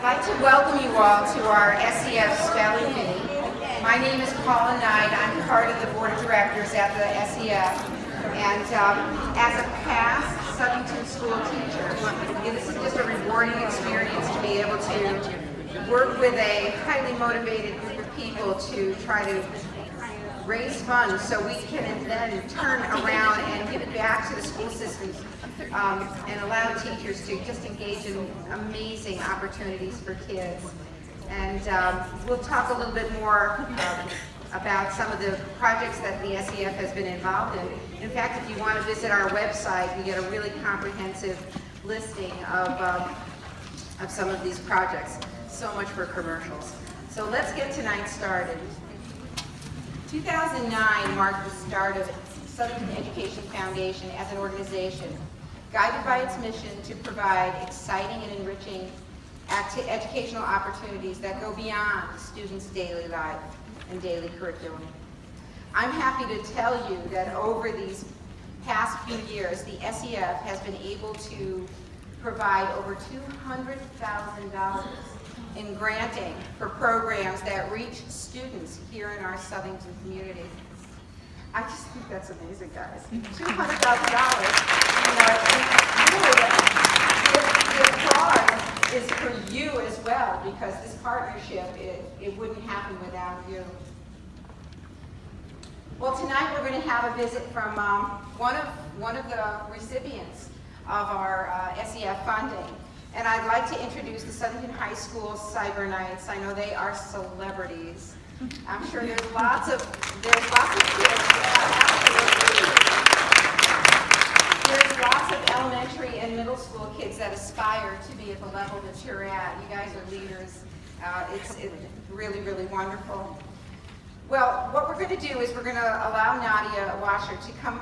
I'd like to welcome you all to our SEF Spelling Bee. My name is Paula Knight. I'm part of the board of directors at the SEF. And as a past Southington school teacher, this is just a rewarding experience to be able to work with a highly motivated group of people to try to raise funds so we can then turn around and give it back to the school systems and allow teachers to just engage in amazing opportunities for kids. And we'll talk a little bit more about some of the projects that the SEF has been involved in. In fact, if you want to visit our website, you get a really comprehensive listing of some of these projects. So much for commercials. So let's get tonight started. 2009 marked the start of Southington Education Foundation as an organization, guided by its mission to provide exciting and enriching educational opportunities that go beyond students' daily life and daily curriculum. I'm happy to tell you that over these past few years, the SEF has been able to provide over $200,000 in granting for programs that reach students here in our Southington community. I just think that's amazing, guys. $200,000. The applause is for you as well, because this partnership, it wouldn't happen without you. Well, tonight we're going to have a visit from one of the recipients of our SEF funding. And I'd like to introduce the Southington High School Cyber Knights. I know they are celebrities. I'm sure there's lots of kids. There's lots of elementary and middle school kids that aspire to be at the level that you're at. You guys are leaders. It's really, really wonderful. Well, what we're going to do is we're going to allow Nadia Washer to come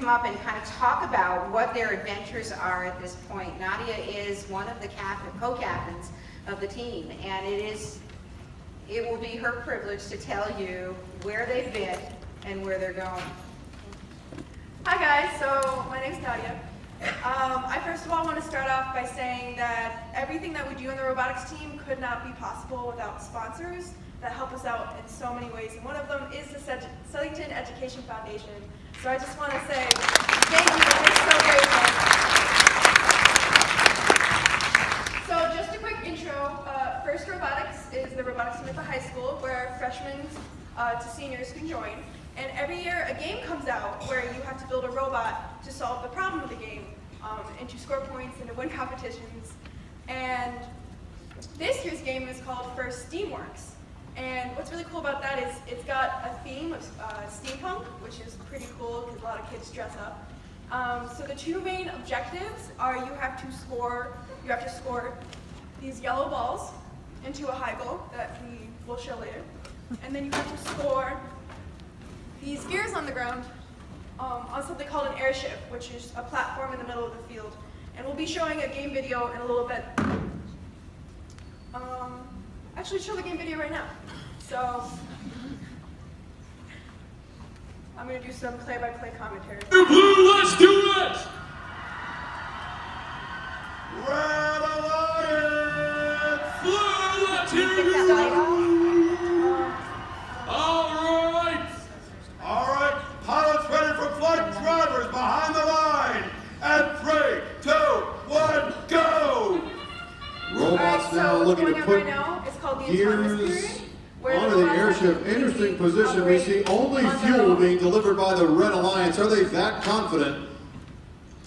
up and kind of talk about what their adventures are at this point. Nadia is one of the co-captains of the team, and it will be her privilege to tell you where they've been and where they're going. Hi guys, so my name's Nadia. I first of all want to start off by saying that everything that we do in the robotics team could not be possible without sponsors that help us out in so many ways, and one of them is the Southington Education Foundation. So I just want to say thank you, we're so grateful. So just a quick intro, First Robotics is the robotics team at the high school where freshmen to seniors can join. And every year a game comes out where you have to build a robot to solve the problem of the game, and to score points and to win competitions. And this year's game is called First Steamworks. And what's really cool about that is it's got a theme of steampunk, which is pretty cool because a lot of kids dress up. So the two main objectives are you have to score these yellow balls into a high goal that we will show later. And then you have to score these gears on the ground on something called an airship, which is a platform in the middle of the field. And we'll be showing a game video in a little bit. Actually, show the game video right now. So, I'm going to do some play-by-play commentary. Blue, let's do it! Red Alliance! Blue, let's hear That light All off? right! All right, pilots ready for flight, drivers behind the line. And 3, 2, 1, go! Robots now so looking to going on put right now is called the autonomous gears period, where onto the robots airship. can Interesting completely position. We see operate only on their fuel own. being delivered by the Red Alliance. Are they that confident?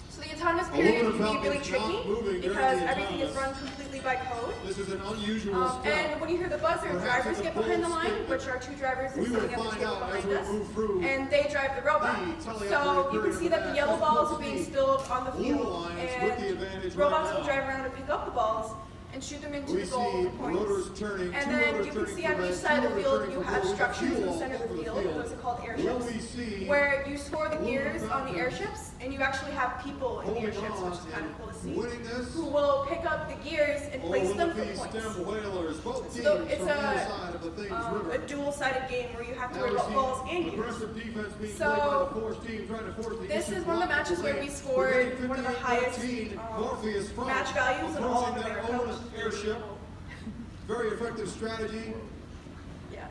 So the autonomous period Aluminum can be really Falcon's not tricky moving during because the everything is autonomous. run completely by code. This is an unusual step. And when you hear the buzzer, Perhaps drivers it's a get behind the bold line, statement. which are two drivers We sitting will at the find table out as behind we us, move through and they drive the robot. the teleoperated So you can period see of that the yellow that. balls are Let's being see. spilled on the Blue field, Alliance with the advantage and right robots now. will drive around and pick up the balls and shoot them into We the goal see for points. rotors turning, And two then rotors you can turning see for on each red, side two of the rotors field turning you for have blue. structures in Fuel the center of over the field. Those are called Will airships, we see where you score the gears on the airships, and you actually have people in the Holding airships, which is on kind of and cool to see, winning this. who will pick up the gears and place them for Olympic points. STEM whalers, both teams So from it's either side of the Thames a River. dual-sided game where you have to Now worry we about see balls and gears. aggressive defense being So, played by the force team trying to force the this Eastern is one of the Bloc matches where we away. scored one of the highest Morpheus front, match values in all of approaching their America. own airship. Very effective strategy. Yeah,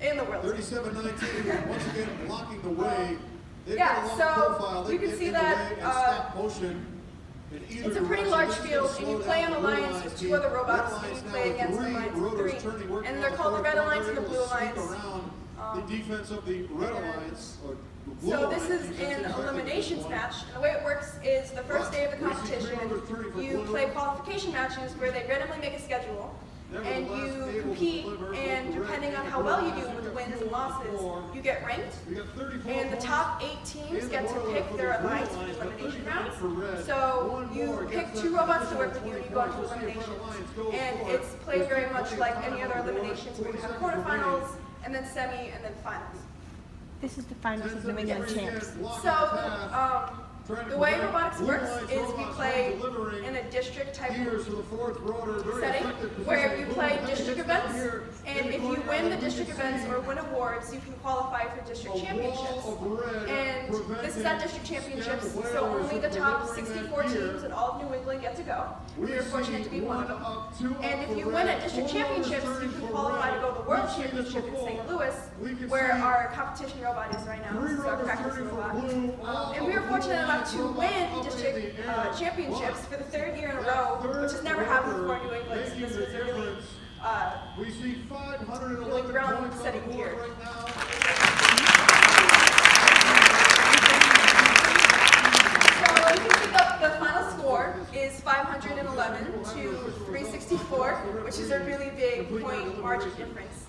in the world. 37-19, once again blocking the way. They've Yeah, got a long so profile. They you can get see in the that, way and stop motion in either It's a pretty direction. large This is field, gonna and you slow play down on the Blue alliance Alliance with team. two other Red robots, and Alliance you now play with against the three alliance of rotors three. turning, working And on they're the called the forward Red floor. Alliance They're and the able Blue to sneak Alliance. around the defense of the Red Alliance. Or the Blue So this Alliance is defense an effective eliminations point. match, and the way it works is the first day of the competition, you play qualification matches where they randomly make a schedule, and you compete, and depending on how well you do with the wins and losses, you get ranked, We got 34 and the points. top 8 teams get to pick their alliance for the elimination rounds. So you pick 2 robots to work with you, and you go into eliminations. And it's played very much like any other eliminations where you have quarterfinals, and then semi, and then finals. This is the finals of New England champs. So, the way robotics works is we play in a district type setting where you play district events, and if you win the district events or win awards, you can qualify for district championships. And this is at district championships, so only the top 64 teams in all of New England get to go. We are fortunate to be one of them. And if you win at district championships, you can qualify to go to the World Championship in St. Louis, where our competition robot is right now. This is our practice robot. And we were fortunate enough to win district championships for the 3rd year in a row, which has never happened before in New England. So this was a really, We see 511 really points on ground-setting the year. board right now. So you can pick up the final score is 511 to 364, which is a really big point margin difference.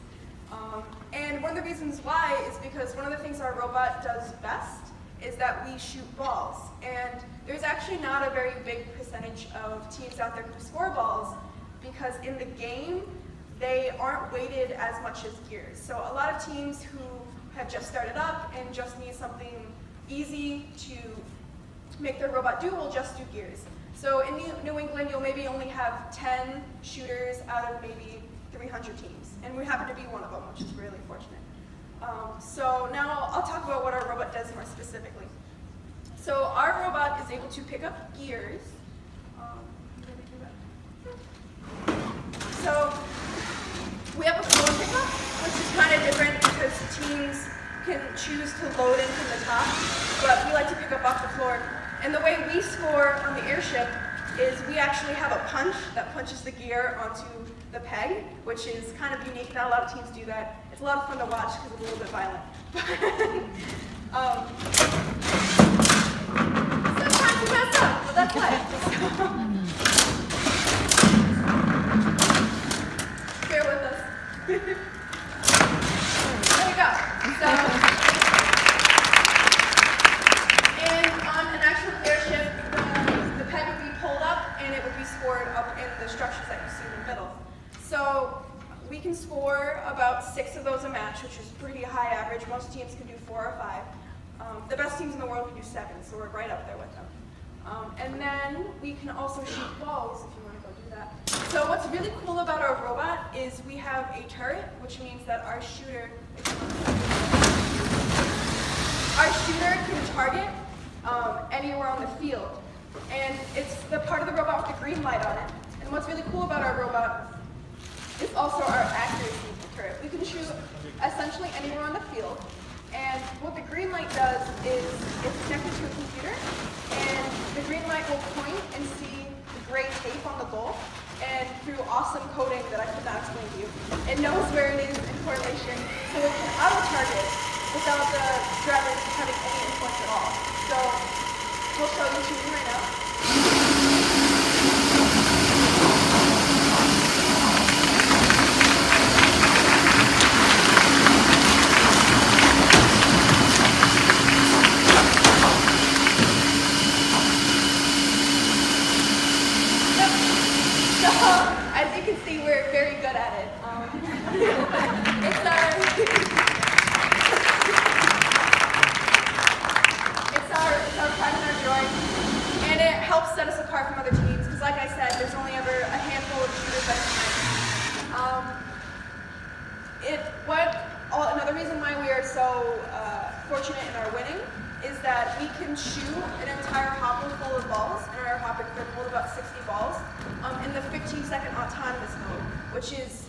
And one of the reasons why is because one of the things our robot does best is that we shoot balls. And there's actually not a very big percentage of teams out there who score balls, because in the game, they aren't weighted as much as gears. So a lot of teams who have just started up and just need something easy to make their robot do will just do gears. So in New England, you'll maybe only have 10 shooters out of maybe 300 teams. And we happen to be one of them, which is really fortunate. So now I'll talk about what our robot does more specifically. So our robot is able to pick up gears. So we have a floor pickup, which is kind of different because teams can choose to load in from the top, but we like to pick up off the floor. And the way we score on the airship is we actually have a punch that punches the gear onto the peg, which is kind of unique. Not a lot of teams do that. It's a lot of fun to watch because it's a little bit violent. Sometimes we mess up, but that's life. Bear with us. There we go. So, and on an actual airship, the peg would be pulled up and it would be scored up in the structures that you see in the middle. So we can score about 6 of those a match, which is pretty high average. Most teams can do 4 or 5. The best teams in the world can do 7, so we're right up there with them. And then we can also shoot balls if you want to go do that. So what's really cool about our robot is we have a turret, which means that our shooter can target anywhere on the field. And it's the part of the robot with the green light on it. And what's really cool about our robot is also our accuracy turret. We can shoot essentially anywhere on the field. And what the green light does is it's connected to a computer, and the green light will point and see the gray tape on the goal. And through awesome coding that I could not explain to you, it knows where it is in correlation, so it can auto-target without the driver having any influence at all. So we'll show you shooting right now. So, as you can see, we're very good at it. It's our pride and our joy so fortunate in our winning is that we can shoot an entire hopper full of balls, and our hopper can hold about 60 balls in the 15-second autonomous mode, which is,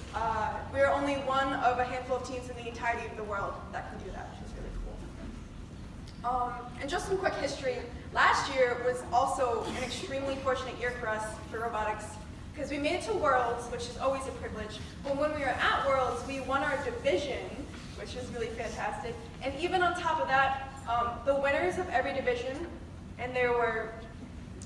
we're only one of a handful of teams in the entirety of the world that can do that, which is really cool. And just some quick history, last year was also an extremely fortunate year for us for robotics, because we made it to Worlds, which is always a privilege, but when we were at Worlds, we won our division, which was really fantastic, and even on top of that, the winners of every division, and there were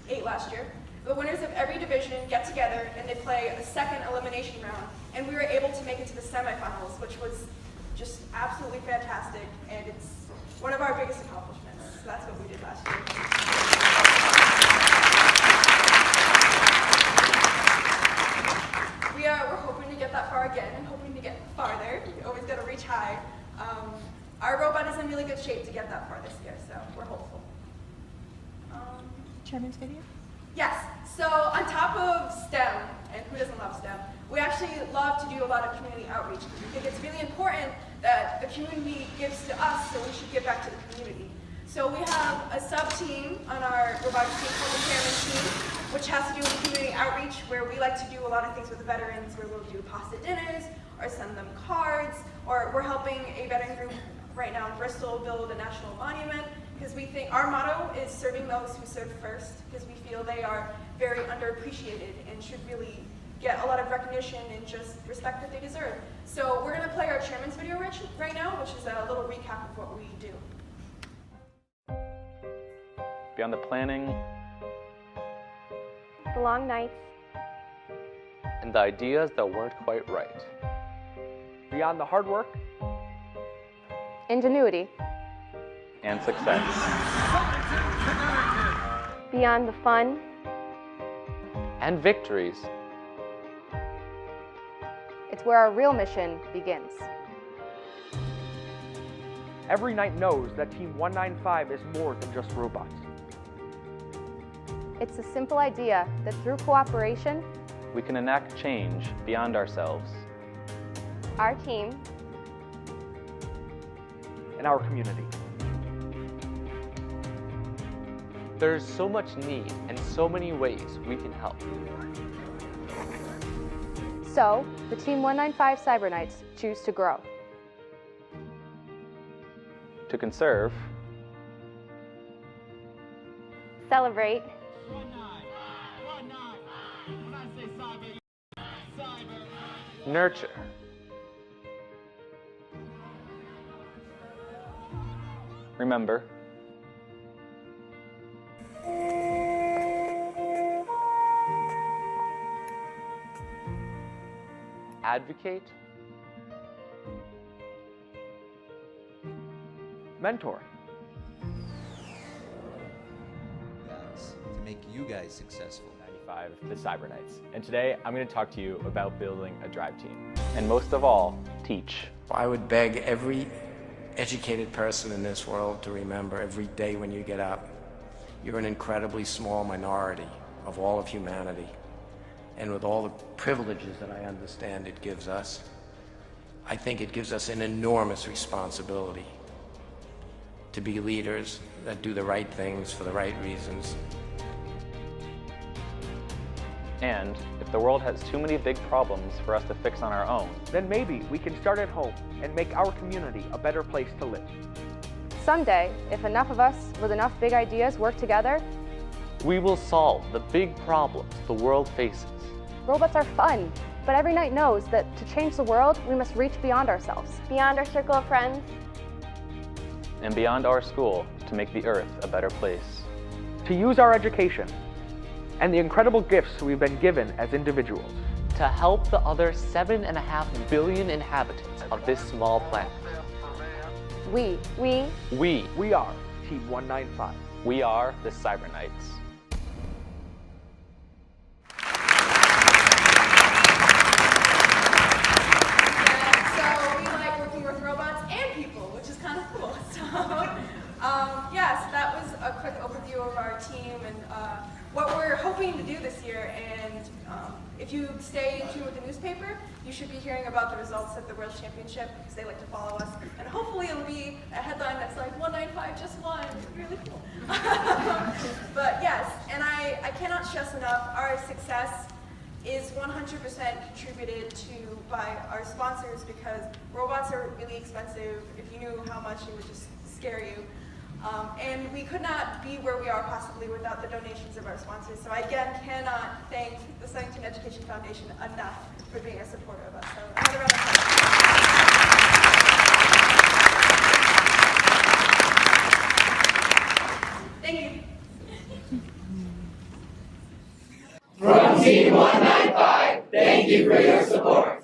8 last year, the winners of every division get together and they play a second elimination round, and we were able to make it to the semifinals, which was just absolutely fantastic, and it's one of our biggest accomplishments. So that's what we did last year. We're hoping to get that far again and hoping to get farther. You always got to reach high. Our robot is in really good shape to get that far this year, so we're hopeful. Chairman's video? Yes, so on top of STEM, and who doesn't love STEM, we actually love to do a lot of community outreach. We think it's really important that the community gives to us, so we should give back to the community. So we have a sub-team on our robotics team called the Chairman's Team, which has to do with community outreach, where we like to do a lot of things with the veterans, where we'll do pasta dinners, or send them cards, or we're helping a veteran group right now in Bristol build a national monument, because we think our motto is serving those who serve first, because we feel they are very underappreciated and should really get a lot of recognition and just respect that they deserve. So we're going to play our chairman's video right now, which is a little recap of what we do. Beyond the planning, the long nights, and the ideas that weren't quite right. Beyond the hard work, ingenuity, and success. beyond the fun, and victories. it's where our real mission begins. every night knows that Team 195 is more than just robots. It's a simple idea that through cooperation, We can enact change beyond ourselves. our team, In our community. There's so much need and so many ways we can help. so the Team 195 Cyber Knights choose to grow. To conserve, Celebrate, nurture, remember, advocate, Mentor. Guys, to make you guys successful. 95, the Cyber Knights. And today I'm going to talk to you about building a drive team. and most of all, teach. I would beg every educated person in this world to remember every day when you get up, you're an incredibly small minority of all of humanity. And with all the privileges that I understand it gives us, I think it gives us an enormous responsibility to be leaders that do the right things for the right reasons. And if the world has too many big problems for us to fix on our own, Then maybe we can start at home and make our community a better place to live. Someday, if enough of us with enough big ideas work together, we will solve the big problems the world faces. robots are fun, but every knight knows that to change the world, we must reach beyond ourselves. Beyond our circle of friends, And beyond our school to make the earth a better place. To use our education and the incredible gifts we've been given as individuals. To help the other 7.5 billion inhabitants of this small planet. we We are Team 195. We are the Cyber Knights. So we like working with robots and people, which is kind of cool. So, yes, that was a quick overview of our team and what we're hoping to do this year. And if you stay in tune with the newspaper, you should be hearing about the results of the World Championship because they like to follow us. And hopefully it'll be our success is 100% contributed to by our sponsors, because robots are really expensive. If you knew how much, it would just scare you. And we could not be where we are possibly without the donations of our sponsors. So I again cannot thank the Southington Education Foundation enough for being a supporter of us. So another round of applause. Thank you. From Team 195, thank you for your support.